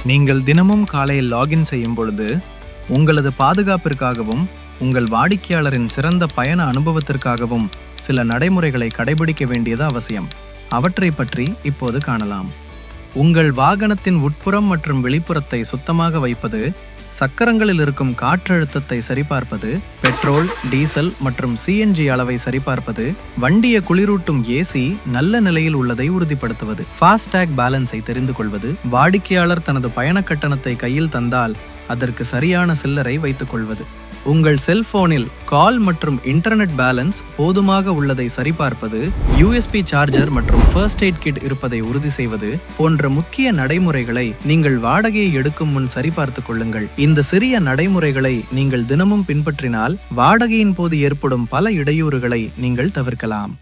நீங்கள் தினமும் காலையில் லாகின் செய்யும் பொழுது உங்களது பாதுகாப்பிற்காகவும் உங்கள் வாடிக்கையாளரின் சிறந்த பயண அனுபவத்திற்காகவும் சில நடைமுறைகளை கடைபிடிக்க வேண்டியது அவசியம். அவற்றை பற்றி இப்போது காணலாம். உங்கள் வாகனத்தின் உட்புறம் மற்றும் வெளிப்புறத்தை சுத்தமாக வைப்பது, சக்கரங்களில் இருக்கும் காற்றழுத்தத்தை சரிபார்ப்பது, பெட்ரோல், டீசல் மற்றும் சிஎன்ஜி அளவை சரிபார்ப்பது, வண்டியை குளிரூட்டும் ஏசி நல்ல நிலையில் உள்ளதை உறுதிப்படுத்துவது, ஃபாஸ்டேக் பேலன்ஸை தெரிந்து கொள்வது, வாடிக்கையாளர் தனது பயண கட்டணத்தை கையில் தந்தால் அதற்கு சரியான சில்லறை வைத்துக் கொள்வது, உங்கள் செல்போனில் கால் மற்றும் இன்டர்நெட் பேலன்ஸ் போதுமாக உள்ளதை சரிபார்ப்பது, யூஎஸ்பி சார்ஜர் மற்றும் ஃபர்ஸ்ட் எய்ட் கிட் இருப்பதை உறுதி செய்வது போன்ற முக்கிய நடைமுறைகளை நீங்கள் வாடகையை எடுக்கும் முன் சரிபார்த்துக் கொள்ளுங்கள். இந்த சிறிய நடைமுறைகளை நீங்கள் தினமும் பின்பற்றினால் வாடகையின் போது ஏற்படும் பல இடையூறுகளை நீங்கள் தவிர்க்கலாம்.